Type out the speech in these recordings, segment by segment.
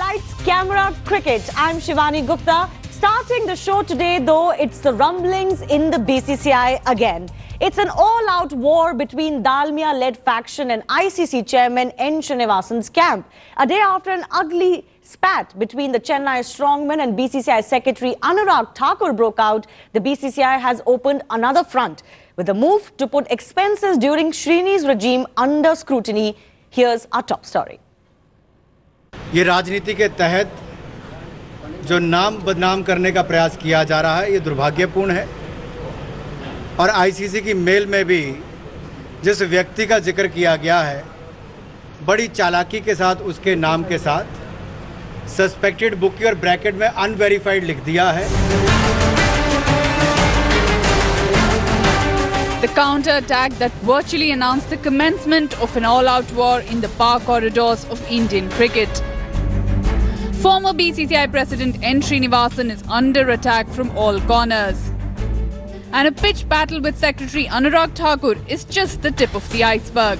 Lights, Camera, Cricket. I'm Shivani Gupta. Starting the show today, though, it's the rumblings in the BCCI again. It's an all-out war between Dalmia-led faction and ICC chairman N Srinivasan's camp. A day after an ugly spat between the Chennai strongman and BCCI secretary Thakur broke out, the BCCI has opened another front with a move to put expenses during Srini's regime under scrutiny. Here's our top story. ये राजनीति के तहत जो नाम बदनाम करने का प्रयास किया जा रहा है, ये दुर्भाग्यपूर्ण है। और आईसीसी की मेल में भी जिस व्यक्ति का जिक्र किया गया है, बड़ी चालाकी के साथ उसके नाम के साथ सस्पेक्टेड बुकी और ब्रैकेट में अनवेरिफाइड लिख दिया है। The counter-attack that virtually announced the commencement of an all-out war in the power corridors of Indian cricket. Former BCCI President N Srinivasan is under attack from all corners. And a pitched battle with Secretary Thakur is just the tip of the iceberg.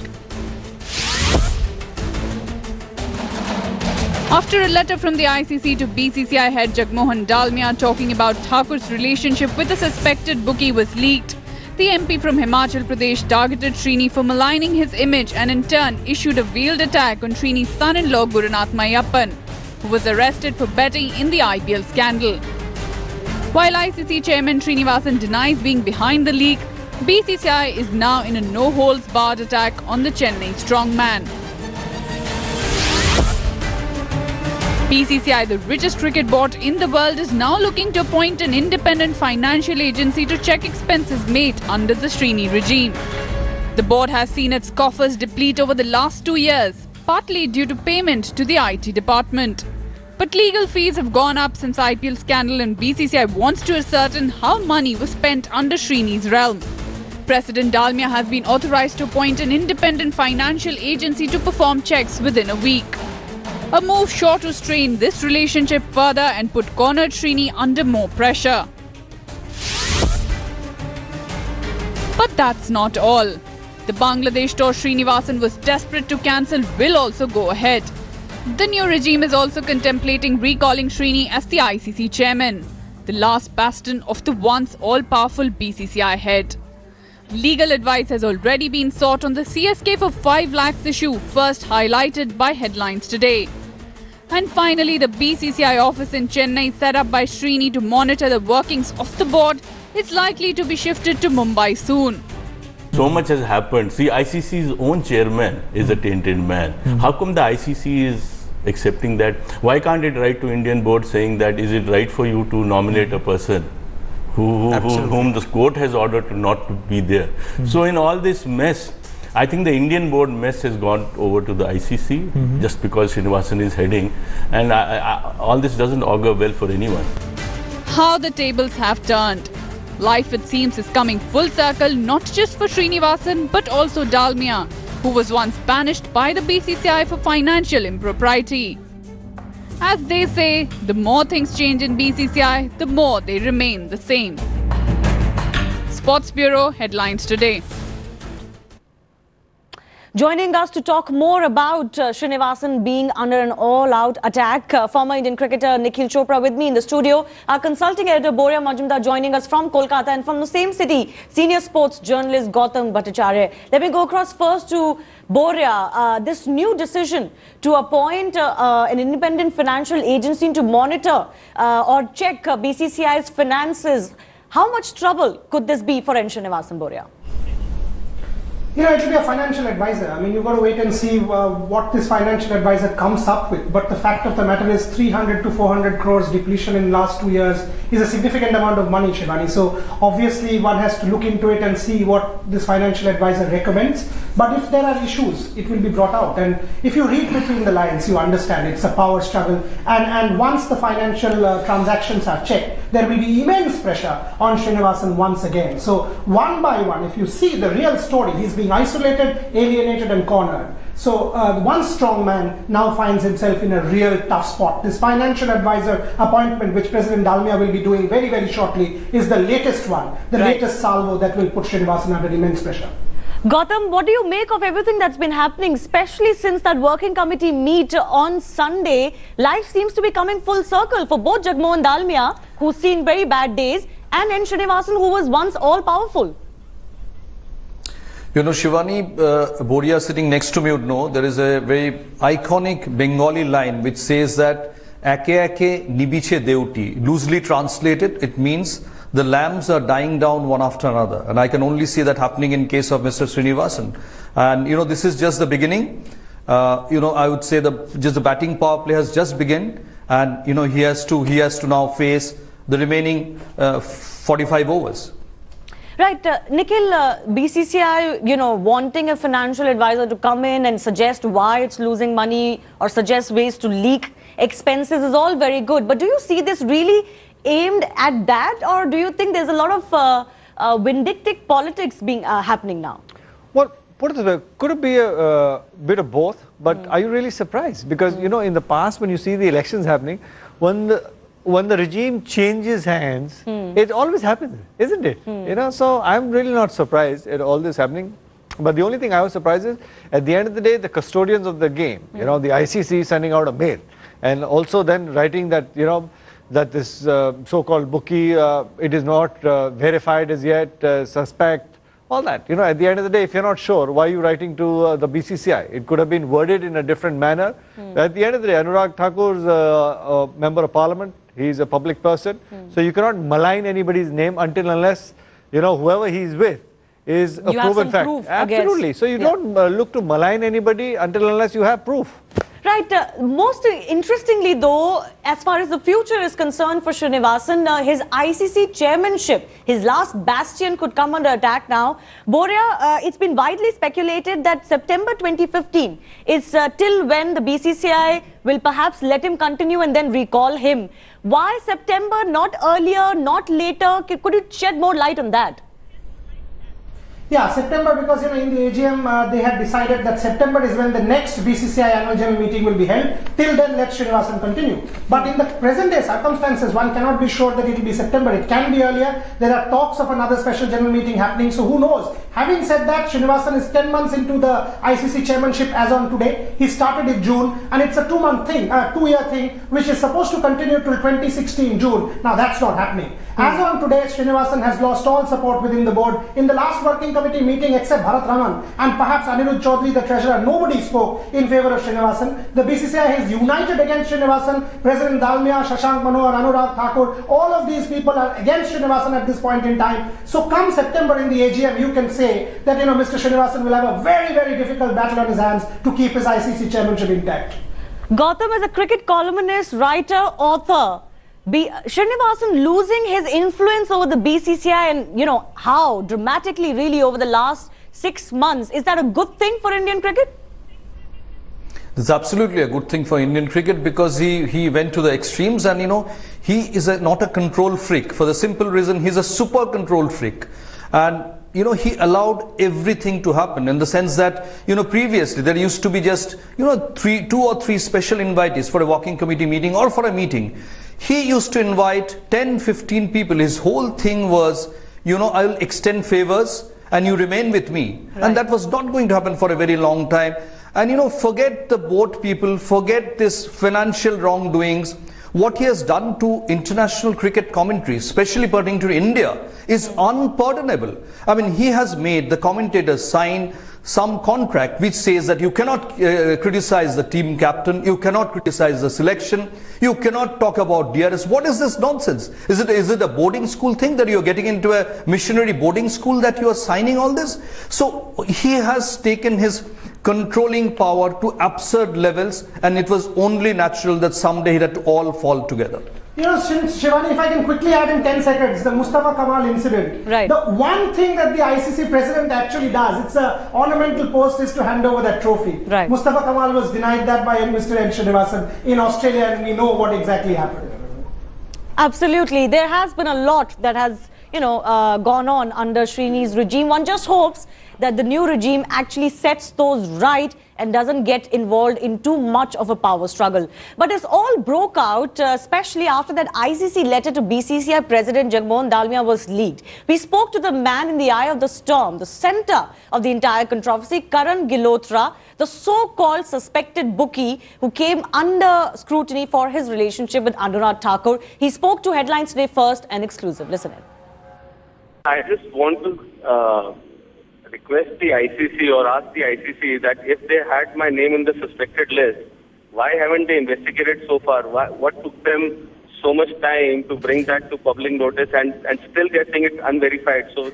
After a letter from the ICC to BCCI head Jagmohan Dalmia talking about Thakur's relationship with a suspected bookie was leaked, the MP from Himachal Pradesh targeted Srini for maligning his image and in turn issued a veiled attack on Srini's son-in-law Gurunath Mayappan, who was arrested for betting in the IPL scandal. While ICC chairman Srinivasan denies being behind the leak, BCCI is now in a no-holds-barred attack on the Chennai strongman. BCCI, the richest cricket board in the world, is now looking to appoint an independent financial agency to check expenses made under the Srini regime. The board has seen its coffers deplete over the last 2 years, partly due to payment to the IT department. But legal fees have gone up since IPL scandal and BCCI wants to ascertain how money was spent under Srini's realm. President Dalmia has been authorized to appoint an independent financial agency to perform checks within a week. A move sure to strain this relationship further and put cornered Srini under more pressure. But that's not all. The Bangladesh tour Srinivasan was desperate to cancel will also go ahead. The new regime is also contemplating recalling Srini as the ICC chairman, the last bastion of the once all-powerful BCCI head. Legal advice has already been sought on the CSK for 5 lakhs issue, first highlighted by headlines today. And finally, the BCCI office in Chennai, set up by Srini to monitor the workings of the board, is likely to be shifted to Mumbai soon. So much has happened. See, ICC's own chairman is a tainted man. How come the ICC is accepting that? Why can't it write to Indian board saying that is it right for you to nominate a person whom the court has ordered to not to be there? So in all this mess, I think the Indian board mess has gone over to the ICC just because Srinivasan is heading, and all this doesn't augur well for anyone. How the tables have turned. Life, it seems, is coming full circle, not just for Srinivasan but also Dalmia, who was once banished by the BCCI for financial impropriety. As they say, the more things change in BCCI, the more they remain the same. Sports Bureau headlines today. Joining us to talk more about Srinivasan being under an all-out attack, former Indian cricketer Nikhil Chopra with me in the studio. Our consulting editor Boria Majumdar joining us from Kolkata, and from the same city, senior sports journalist Gautam Bhattacharya. Let me go across first to Boria. This new decision to appoint an independent financial agency to monitor or check BCCI's finances, how much trouble could this be for N Srinivasan, Boria? You know, it will be a financial advisor. I mean, you've got to wait and see what this financial advisor comes up with. But the fact of the matter is 300 to 400 crores depletion in the last 2 years is a significant amount of money, Shivani. So obviously one has to look into it and see what this financial advisor recommends. But if there are issues, it will be brought out. And if you read between the lines, you understand it's a power struggle. And once the financial transactions are checked, there will be immense pressure on Srinivasan once again. So one by one, if you see the real story, he's being isolated, alienated and cornered. So one strong man now finds himself in a real tough spot. This financial advisor appointment, which President Dalmia will be doing very, very shortly, is the latest one, the latest salvo that will put Srinivasan under immense pressure. Gautam, what do you make of everything that's been happening, especially since that working committee meet on Sunday? Life seems to be coming full circle for both Jagmohan Dalmia, who's seen very bad days, and N Srinivasan, who was once all-powerful. You know, Shivani, Boria sitting next to me would know there is a very iconic Bengali line which says that Ake ake nibiche deuti. Loosely translated, it means the lambs are dying down one after another. And I can only see that happening in case of Mr. Srinivasan. And, you know, this is just the beginning. You know, I would say just the batting power play has just begun. And, you know, he has to now face the remaining 45 overs. Right, Nikhil, BCCI, you know, wanting a financial advisor to come in and suggest why it's losing money or suggest ways to leak expenses is all very good. But do you see this really aimed at that, or do you think there's a lot of vindictive politics being happening now? Well, put it this way, could it be a bit of both? But are you really surprised? Because, you know, in the past when you see the elections happening, when the regime changes hands, it always happens, isn't it? You know, so I'm really not surprised at all this happening. But the only thing I was surprised is, at the end of the day, the custodians of the game, you know, the ICC sending out a mail, and also then writing that, you know, that this so-called bookie, it is not verified as yet, suspect, all that. You know, at the end of the day, if you're not sure, why are you writing to the BCCI? It could have been worded in a different manner. At the end of the day, Anurag Thakur is a member of parliament. He's a public person. So you cannot malign anybody's name until unless, you know, whoever he's with is a proven fact. Proof, absolutely. So you don't look to malign anybody until unless you have proof. Right. Most interestingly, though, as far as the future is concerned for Srinivasan, his ICC chairmanship, his last bastion, could come under attack now. Boria, it's been widely speculated that September 2015 is till when the BCCI will perhaps let him continue and then recall him. Why September, not earlier, not later? Could you shed more light on that? Yeah, September, because, you know, in the AGM they had decided that September is when the next BCCI annual general meeting will be held. Till then, let Srinivasan continue. But in the present day circumstances, one cannot be sure that it will be September. It can be earlier. There are talks of another special general meeting happening, so who knows. Having said that, Srinivasan is 10 months into the ICC chairmanship as on today. He started in June, and it's a 2-month thing, 2-year thing, which is supposed to continue till 2016 June. Now that's not happening. As on today, Srinivasan has lost all support within the board. In the last working committee meeting, except Bharat Raman and perhaps Anirudh Chaudhary, the treasurer, nobody spoke in favor of Srinivasan. The BCCI has united against Srinivasan. President Dalmia, Shashank Manohar, Anurag Thakur, all of these people are against Srinivasan at this point in time. So come September in the AGM, you can say that, you know, Mr. Srinivasan will have a very, very difficult battle on his hands to keep his ICC chairmanship intact. Gautam, as a cricket columnist, writer, author, Srinivasan losing his influence over the BCCI, and, you know, how dramatically really over the last 6 months, is that a good thing for Indian cricket? It's absolutely a good thing for Indian cricket, because he went to the extremes, and, you know, he is not a control freak, for the simple reason he's a super control freak. And, you know, he allowed everything to happen, in the sense that, you know, previously there used to be just, you know, 2 or 3 special invitees for a working committee meeting or for a meeting. He used to invite 10, 15 people. His whole thing was, you know, I will extend favors and you remain with me. Right. And that was not going to happen for a very long time. And, you know, forget the board people, forget this financial wrongdoings. What he has done to international cricket commentary, especially pertaining to India, is unpardonable. I mean, he has made the commentators sign some contract which says that you cannot criticize the team captain, you cannot criticize the selection, you cannot talk about DRS. What is this nonsense? Is it a boarding school thing that you are getting into a missionary boarding school that you are signing all this? So he has taken his controlling power to absurd levels, and it was only natural that someday it had to all fall together. You know, Shivani, if I can quickly add in 10 seconds, the Mustafa Kamal incident. Right. The one thing that the ICC president actually does, it's an ornamental post, is to hand over that trophy. Right. Mustafa Kamal was denied that by Mr. N Srinivasan in Australia, and we know what exactly happened. Absolutely. There has been a lot that has, you know, gone on under Srini's regime. One just hopes that the new regime actually sets those right and doesn't get involved in too much of a power struggle. But this all broke out, especially after that ICC letter to BCCI President Jagmohan Dalmia was leaked. We spoke to the man in the eye of the storm, the center of the entire controversy, Karan Gilotra, the so-called suspected bookie who came under scrutiny for his relationship with Anurag Thakur. He spoke to Headlines Today first and exclusive. Listen in. I just want to request the ICC or ask the ICC that if they had my name in the suspected list, why haven't they investigated so far? What took them so much time to bring that to public notice and still they're saying it's unverified? So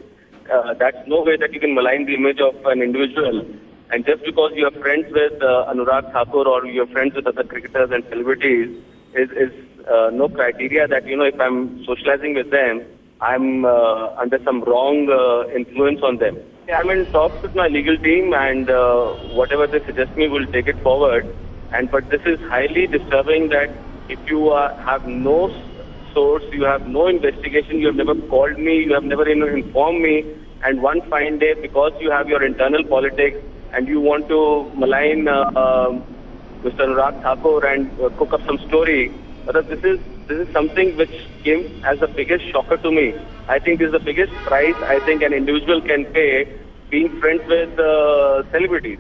that's no way that you can malign the image of an individual. And just because you are friends with Anurag Thakur or you're friends with other cricketers and celebrities is no criteria that, you know, if I'm socializing with them, I'm under some wrong influence on them. I'm in talks with my legal team and whatever they suggest me, we'll take it forward. But this is highly disturbing that if you have no source, you have no investigation, you have never called me, you have never informed me, and one fine day, because you have your internal politics and you want to malign Mr. Anurag Thakur and cook up some story, but this is something which came as the biggest shocker to me. I think this is the biggest price I think an individual can pay being friends with celebrities.